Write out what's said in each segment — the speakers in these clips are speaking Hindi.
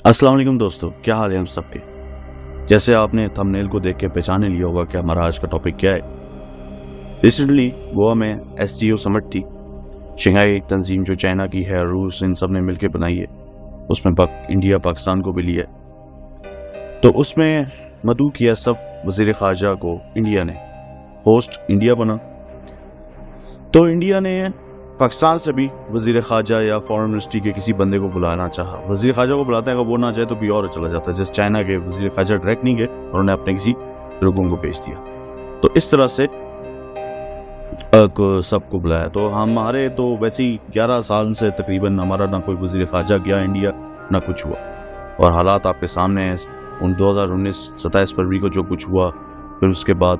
अस्सलाम वालेकुम दोस्तों, क्या हाल है हम सबके। जैसे आपने थंबनेल को देख के पहचाने लिया होगा कि हमारा आज का टॉपिक क्या है। रिसेंटली गोवा में SCO समिट थी, शंघाई तंजीम जो चाइना की है, रूस, इन सब ने मिलकर बनाई है। उसमें इंडिया पाकिस्तान को भी लिया है। तो उसमें मदऊ किया सब वजीर खारजा को इंडिया ने, होस्ट इंडिया बना। तो इंडिया ने पाकिस्तान से भी वजीर खारजा या फॉरेन मिनिस्ट्री के किसी बंदे को बुलाना चाहा। वजीर खारजा को बुलाते हैं, अगर वो ना जाए तो भी और चला जाता है। जैसे चाइना के वजीर खारजा डायरेक्ट नहीं गए, उन्होंने अपने किसी लोगों को भेज दिया। तो इस तरह से सबको बुलाया। तो हमारे तो वैसे ही 11 साल से तकरीबन हमारा ना कोई वजीर खारजा गया इंडिया, ना कुछ हुआ। और हालात आपके सामने हैं। उन 2019 27 फरवरी को जो कुछ हुआ, फिर उसके बाद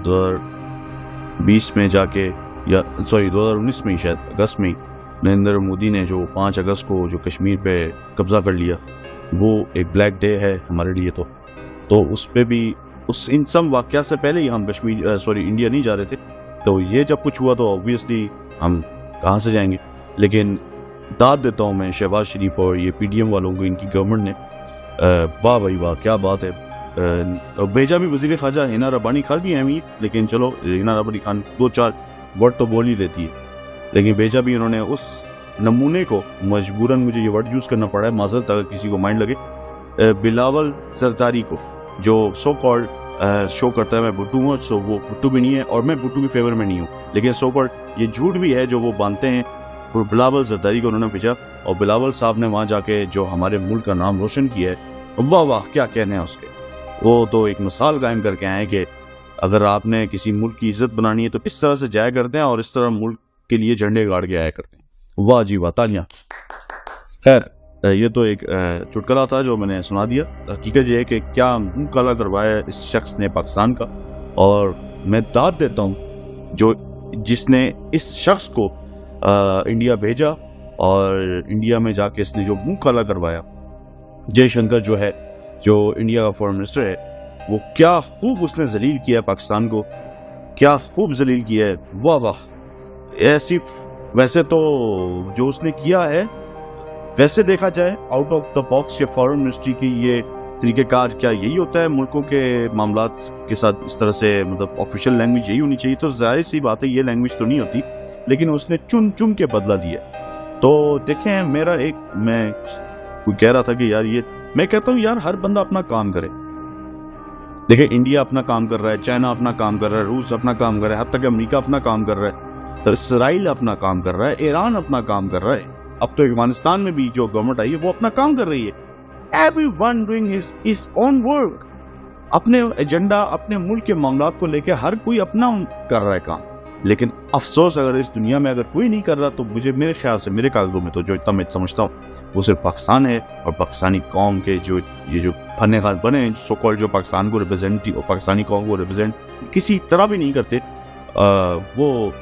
2020 में जाके, या 2019 में ही शायद अगस्त में ही नरेंद्र मोदी ने जो 5 अगस्त को जो कश्मीर पे कब्जा कर लिया, वो एक ब्लैक डे है हमारे लिए। तो उस पे भी इन सब वाक़या से पहले ही हम इंडिया नहीं जा रहे थे। तो ये जब कुछ हुआ तो ऑब्वियसली हम कहाँ से जाएंगे। लेकिन दाद देता हूँ मैं शहबाज शरीफ और ये PDM वालों को, इनकी गवर्नमेंट ने, वाह भाई वाह, क्या बात है। भेजा भी वजीर खारजा हिना रब्बानी खान भी हैं, लेकिन चलो हिना रब्बानी खान 2-4 वर्ड तो बोल ही देती है, लेकिन भेजा भी उन्होंने उस नमूने को, मजबूरन मुझे ये वर्ड यूज करना पड़ा है, माजरत अगर किसी को माइंड लगे, बिलावल जरदारी को, जो सो कॉल्ड शो करता है मैं भुट्टू हूँ। सो वो भुट्टू भी नहीं है और मैं भुट्टू की फेवर में नहीं हूँ, लेकिन सो कॉल्ड ये झूठ भी है जो वो बांधते हैं। और बिलावल जरदारी को उन्होंने भेजा, और बिलावल साहब ने वहां जाके जो हमारे मुल्क का नाम रोशन किया है, वाह वाह, क्या कहने हैं उसके। वो तो एक मिसाल कायम करके आए कि अगर आपने किसी मुल्क की इज्जत बनानी है तो इस तरह से जाया करते हैं और इस तरह मुल्क के लिए झंडे गाड़ के आया करते हैं। वाह जी वाह, तालियां। खैर, ये तो एक चुटकुला था जो मैंने सुना दिया। हकीकत ये है कि क्या मुंह काला करवाया इस शख्स ने पाकिस्तान का, और मैं दाद देता हूँ जो जिसने इस शख्स को इंडिया भेजा, और इंडिया में जाके इसने जो मुंह काला करवाया। जयशंकर जो है, जो इंडिया का फॉरेन मिनिस्टर है, वो क्या खूब उसने जलील किया पाकिस्तान को, क्या खूब जलील किया है। वाह वाह। ऐसी वैसे तो जो उसने किया है, वैसे देखा जाए आउट ऑफ द बॉक्स या फॉरेन मिनिस्ट्री की ये तरीकेकार, क्या यही होता है मुल्कों के मामलात के साथ इस तरह से, मतलब ऑफिशियल लैंग्वेज यही होनी चाहिए। तो जाहिर सी बात है ये लैंग्वेज तो नहीं होती, लेकिन उसने चुन चुन के बदला दिया। तो देखें, मैं कोई कह रहा था कि यार, ये मैं कहता हूँ यार, हर बंदा अपना काम करे। देखिए, इंडिया अपना काम कर रहा है, चाइना अपना काम कर रहा है, रूस अपना काम कर रहा है, हद तक अमेरिका अपना काम कर रहा है, इसराइल अपना काम कर रहा है, ईरान अपना काम कर रहा है। अब तो अफगानिस्तान में भी जो गवर्नमेंट आई है वो अपना काम कर रही है। Everyone doing his own work, अपने एजेंडा, अपने मुल्क के मामलात को लेकर हर कोई अपना कर रहा है काम। लेकिन अफसोस, अगर इस दुनिया में अगर कोई नहीं कर रहा, तो मेरे ख्याल से, मेरे कागजों में तो जो इतना मैं समझता हूँ, वो सिर्फ पाकिस्तान है। और पाकिस्तानी कौम के जो फन्ने खान बने हैं, सो कॉल्ड, जो पाकिस्तान को रिप्रेजेंट और पाकिस्तानी कौम को रिप्रेजेंट किसी तरह भी नहीं करते, वो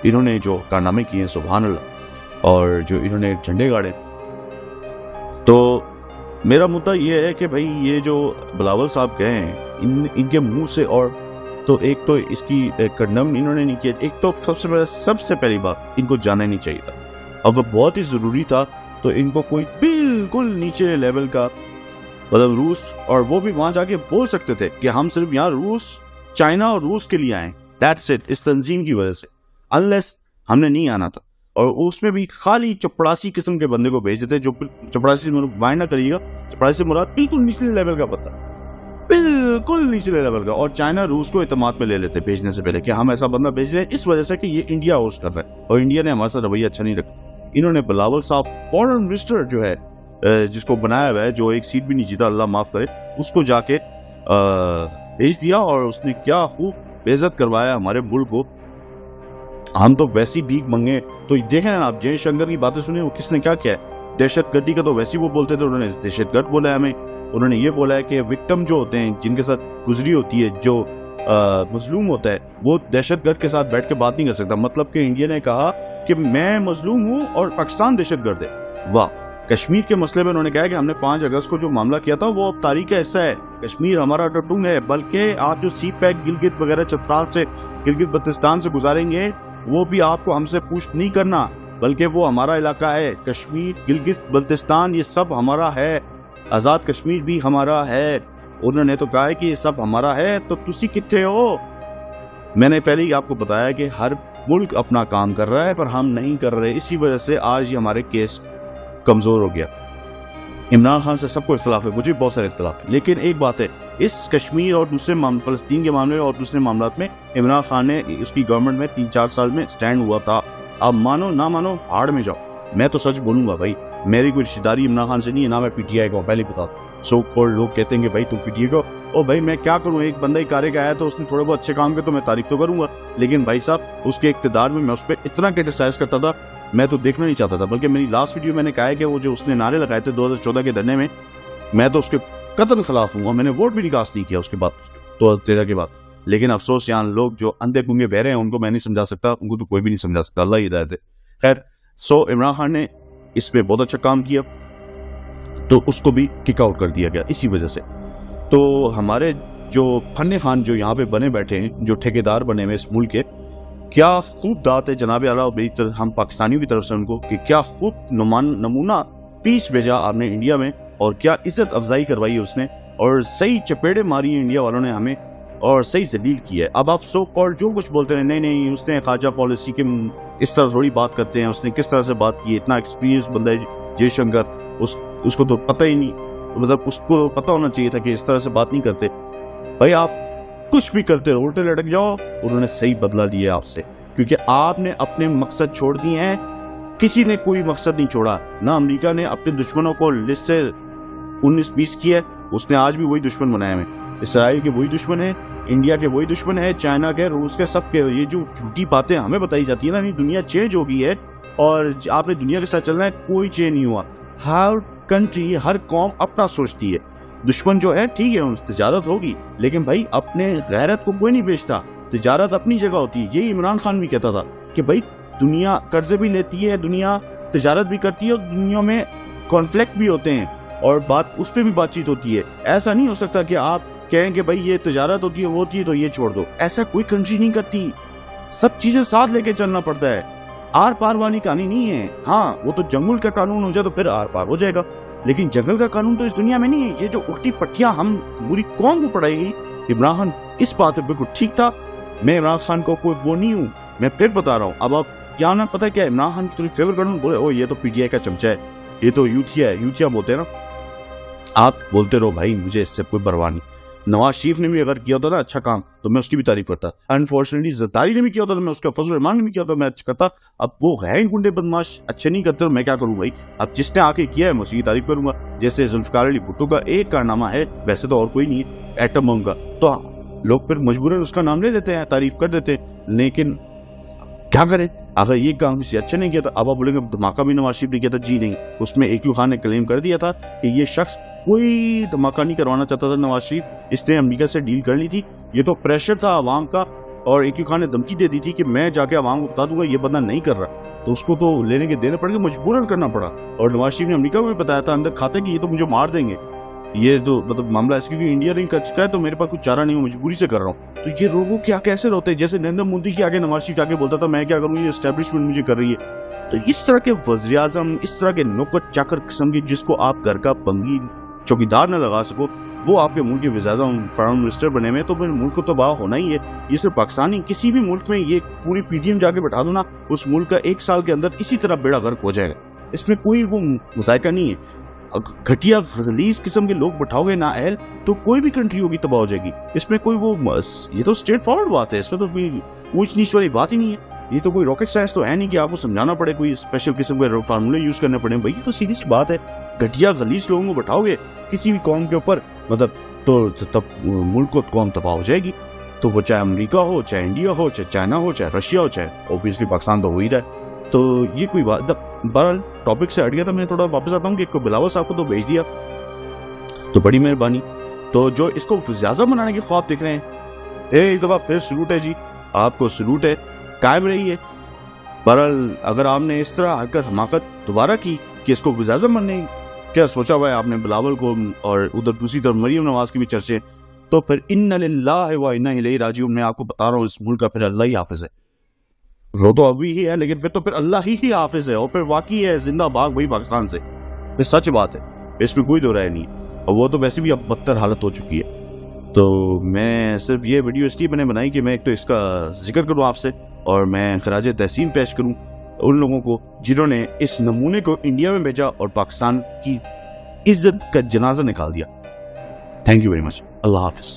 इन्होंने जो कारनामे किए हैं, सुभान अल्लाह, और जो इन्होंने झंडे गाड़े। तो मेरा मुद्दा ये है कि भाई, ये जो बिलावल साहब गए हैं, इनके मुंह से, और तो एक तो इसकी कंडम इन्होंने नहीं किया। एक तो सबसे पहली बात, इनको जाना ही नहीं चाहिए था। अगर बहुत ही जरूरी था तो इनको कोई बिल्कुल नीचे लेवल का, मतलब रूस, और वो भी वहां जाके बोल सकते थे कि हम सिर्फ यहाँ रूस, चाइना और रूस के लिए आए, दैट्स इट, इस तंजीम की वजह से, अनलेस हमने नहीं आना था। और उसमें भी खाली चपड़ासी किस्म के बंदे को भेज देते, जो चपड़ासी मायना करिएगा, चपड़ासी मुराद बिल्कुल निचले लेवल का बंदा, बिल्कुल निचले लेवल का। और चाइना रूस को इत्तेमाद में ले लेते भेजने से पहले कि हम ऐसा बंदा भेज रहे हैं इस वजह से कि ये इंडिया होस्ट कर रहा है, और इंडिया ने हमारे साथ रवैया अच्छा नहीं रखा। इन्होंने बिलावल साहब, फॉरेन मिनिस्टर जो है, जिसको बनाया हुआ है, जो एक सीट भी नहीं जीता, अल्लाह माफ करे, उसको जाके भेज दिया, और उसने क्या खूब बेइज्जत करवाया हमारे मुल्क को। हम तो वैसी भीख मंगे। तो देखें ना आप, जयशंकर की बातें सुनिए, वो किसने क्या किया है। दहशतगर्दी का तो वैसे ही वो बोलते थे, उन्होंने दहशतगर्द बोला है हमें। उन्होंने ये बोला है कि विक्टिम जो होते हैं, जिनके साथ गुजरी होती है, जो मजलूम होता है, वो दहशतगर्द के साथ बैठ के बात नहीं कर सकता। मतलब कि इंडिया ने कहा कि मैं मजलूम हूं और पाकिस्तान दहशतगर्द है। वाह। कश्मीर के मसले में उन्होंने कहा कि हमने 5 अगस्त को जो मामला किया था वो अब तारीख का हिस्सा है, कश्मीर हमारा टटूंग है। बल्कि आप जो सी पैक गिलगित वगैरह चतराल से, गिलगित बल्तिस्तान से गुजारेंगे, वो भी आपको हमसे पूछ नहीं करना, बल्कि वो हमारा इलाका है। कश्मीर, गिलगित बल्तिस्तान, ये सब हमारा है। आज़ाद कश्मीर भी हमारा है। उन्होंने तो कहा है कि ये सब हमारा है, तो तुसी कितने हो? मैंने पहले ही आपको बताया कि हर मुल्क अपना काम कर रहा है पर हम नहीं कर रहे, इसी वजह से आज ये हमारे केस कमजोर हो गया। इमरान खान से सबको इख्तलाफ है, मुझे बहुत सारे इख्तलाफ है, लेकिन एक बात है, इस कश्मीर और दूसरे फलस्तीन के मामले और दूसरे मामलों में इमरान खान ने उसकी गवर्नमेंट में 3-4 साल में स्टैंड हुआ था। आप मानो ना मानो, हाड़ में जाओ, मैं तो सच बोलूंगा भाई, मेरी कोई रिश्तेदारी इमरान खान से नहीं है, ना मैं पीटीआई को, पहले बता दो। सो कॉल्ड लोग कहते हैं कि भाई तुम पीटीआई को, ओ भाई मैं क्या करूं, एक बंदा ही कार्य का आया तो उसने थोड़े बहुत अच्छे काम किए तो मैं तारीफ तो करूंगा, लेकिन भाई साहब उसके इख्तिदार में मैं उस पर इतना क्रिटिसाइज करता था, मैं तो देखना नहीं चाहता था। बल्कि मेरी लास्ट वीडियो मैंने कहा है कि वो जो उसने नारे लगाए थे 2014 के धरने में, मैं तो उसके कतन खिलाफ हूँ, मैंने वोट भी नहीं कास्ट नहीं किया उसके बाद, 2013 के बाद। लेकिन अफसोस यहाँ लोग जो अंधे गुंगे बहरे हैं उनको मैं नहीं समझा सकता, उनको तो कोई भी नहीं समझा सकता, अल्लाह ही हिदायत दे। खैर, सो इमरान खान ने इस पे बहुत अच्छा काम किया तो उसको भी किक आउट कर दिया गया इसी वजह से। तो हमारे जो फन्ने खान जो यहाँ पे बने बैठे हैं, जो ठेकेदार बने हुए इस मुल्क के, क्या खूब दात है जनाब आला, हम पाकिस्तानियों की तरफ से उनको कि क्या खूब नमूना पीस भेजा आपने इंडिया में, और क्या इज्जत अफजाई करवाई है उसने, और सही चपेड़े मारी है इंडिया वालों ने हमें, और सही जलील की है। अब आप सो कॉल्ड जो कुछ बोलते हैं, नहीं नहीं उसने ख्वाजा पॉलिसी के इस तरह थोड़ी बात करते हैं, उसने किस तरह से बात की, इतना एक्सपीरियंस बंदा है जयशंकर, उसको तो पता ही नहीं, मतलब उसको पता होना चाहिए था कि इस तरह से बात नहीं करते। भाई आप कुछ भी करते रहो, उल्टे लटक जाओ, उन्होंने सही बदला लिया आपसे, क्योंकि आपने अपने मकसद छोड़ दिए हैं, किसी ने कोई मकसद नहीं छोड़ा। ना अमेरिका ने अपने दुश्मनों को लिस्ट से 19-20 किया, उसने आज भी वही दुश्मन बनाए हुए, इसराइल के वही दुश्मन है, इंडिया के वही दुश्मन है, चाइना के, रूस के, सब के। ये जो झूठी बातें हमें बताई जाती है ना, नहीं दुनिया चेंज हो गई है और आपने दुनिया के साथ चलना है, कोई चेंज नहीं हुआ। हर कंट्री, हर कौम अपना सोचती है, दुश्मन जो है ठीक है तिजारत होगी, लेकिन भाई अपने गैरत को कोई नहीं बेचता, तिजारत अपनी जगह होती है। यही इमरान खान भी कहता था कि भाई दुनिया कर्जे भी लेती है, दुनिया तिजारत भी करती है, और दुनिया में कॉन्फ्लिक्ट भी होते हैं और बात उस पर भी बातचीत होती है। ऐसा नहीं हो सकता कि आप कहें कि भाई ये तिजारत होती है, वो होती है तो ये छोड़ दो, ऐसा कोई कंट्री नहीं करती, सब चीजें साथ लेके चलना पड़ता है, आर पार वाली कहानी नहीं है। हाँ, वो तो जंगल का कानून हो जाए तो फिर आर पार हो जाएगा, लेकिन जंगल का कानून तो इस दुनिया में नहीं है। ये जो उल्टी पट्टियां हम पूरी कौम को पड़ाएगी, इमरान खान इस बात पे बिल्कुल ठीक था। मैं इमरान खान को कोई वो नहीं हूँ, मैं फिर बता रहा हूँ। अब आप क्या ना पता क्या, इमरान खान की थोड़ी फेवर करूँ, बोले ओ ये तो पीटीआई का चमचा है, ये तो यूथिया है, यूथिया बोलते हैं ना, आप बोलते रहो भाई, मुझे इससे कोई परवाह नहीं। नवाज शरीफ ने भी अगर किया होता ना अच्छा काम तो मैं उसकी भी तारीफ करता, अनफॉर्चुनेटली जरदारी ने भी किया होता तो मैं उसका, फजल रहमान ने भी किया होता मैं अच्छा करता। अब वो है गुंडे बदमाश, अच्छे नहीं करते, तो मैं क्या करूं भाई। अब जिसने आके किया है मैं उसकी तारीफ करूंगा। जैसे जुल्फकार अली भुट्टो का एक कारनामा है, वैसे तो और कोई नहीं है, एटम बम का, तो लोग फिर मजबूरन उसका नाम ले देते हैं, तारीफ कर देते हैं, लेकिन क्या करें, अगर ये काम किसी अच्छा नहीं किया था। अब आप बोलेंगे धमाका भी नवाज शरीफ ने किया था, जी नहीं, उसमें AQ खान ने क्लेम कर दिया था कि ये शख्स कोई धमाका नहीं करवाना चाहता था नवाज शरीफ, इसने अमेरिका से डील कर ली थी, ये तो प्रेशर था अवाम का, और AQ खान ने धमकी दे दी थी कि मैं जाके अवाम को बता दूंगा ये बंदा नहीं कर रहा, तो उसको तो लेने के देने पड़ गए, मजबूरन करना पड़ा। और नवाज शरीफ ने अमेरिका को भी बताया था अंदर खाते कि ये तो मुझे मार देंगे, ये तो मतलब मामला ऐसे, क्योंकि इंडिया नहीं कर चुका है तो मेरे पास कुछ चारा नहीं, मजबूरी से कर रहा हूँ। तो ये लोगों क्या कैसे रोते हैं, जैसे नरेंद्र मोदी के आगे नवाज शरीफ जाके बोलता था मैं क्या करूँ, ये एस्टेब्लिशमेंट मुझे कर रही है। तो इस तरह के वज़ीर आज़म, इस तरह के नौकर चाकर किस्म के, जिसको आप घर का बंगी चौकीदार न लगा सको, वो आपके मुल्क के वज़ीर आज़म प्राइम मिनिस्टर बने हुए, तो फिर मुल्क को तबाह होना ही है। ये सिर्फ पाकिस्तान नहीं, किसी भी मुल्क में ये पूरी PTM जाके बैठा दो ना, उस मुल्क का 1 साल के अंदर इसी तरह बेड़ा गर्क हो जाएगा, इसमें कोई वो मुज़ायका नहीं है। घटिया गलीज किस्म के लोग बैठाओगे ना अहल, तो कोई भी कंट्री होगी तबाह हो जाएगी, इसमें कोई वो, ये तो स्ट्रेट फॉरवर्ड बात है, इसमें तो कोई ऊंच नीच वाली बात ही नहीं है। ये तो कोई रॉकेट साइंस तो है नहीं कि आपको समझाना पड़े, कोई स्पेशल किस्म के फार्मूले यूज करने पड़े। भाई ये तो सीधी सी बात है, घटिया गलीज लोगों को बैठाओगे किसी भी कौम के ऊपर, मतलब तो तब मुल्क को कौम तबाह हो जाएगी। तो वो चाहे अमेरिका हो, चाहे इंडिया हो, चाहे चाइना हो, चाहे रशिया हो, चाहे ऑब्वियसली पाकिस्तान तो हो ही रहा है। तो ये कोई बात, बहरहाल टॉपिक से हट गया था, मैं थोड़ा वापस आता हूँ कि इसको बिलावल साहब को तो भेज दिया, तो बड़ी मेहरबानी। तो जो इसको वज़ीर बनाने के ख्वाब देख रहे हैं, एक दफा फिर सलूट है जी, आपको सलूट है, कायम रही है। बहरहाल अगर आपने इस तरह हरकत हमाकत दोबारा की कि इसको वज़ीर बनने क्या सोचा हुआ है आपने बिलावल को, और उधर दूसरी तरफ मरियम नवाज की भी चर्चे, तो फिर इन्ना लिल्लाहि व इन्ना इलैहि राजिऊन, मैं आपको बता रहा हूँ, इस मुल्क का फिर अल्लाह ही हाफिज है। रो तो अभी ही है, लेकिन फिर तो फिर अल्लाह ही हाफिज है, और फिर वाकई है जिंदा भाग वही पाकिस्तान से, ये सच बात है, इसमें कोई दो राय नहीं है। और वो तो वैसे भी अब बदतर हालत हो चुकी है। तो मैं सिर्फ ये वीडियो इसलिए मैंने बनाई कि मैं एक तो इसका जिक्र करूं आपसे, और मैं खराज तहसीन पेश करूं उन लोगों को जिन्होंने इस नमूने को इंडिया में भेजा और पाकिस्तान की इज्जत का जनाजा निकाल दिया। Thank you very much. Allah Hafiz.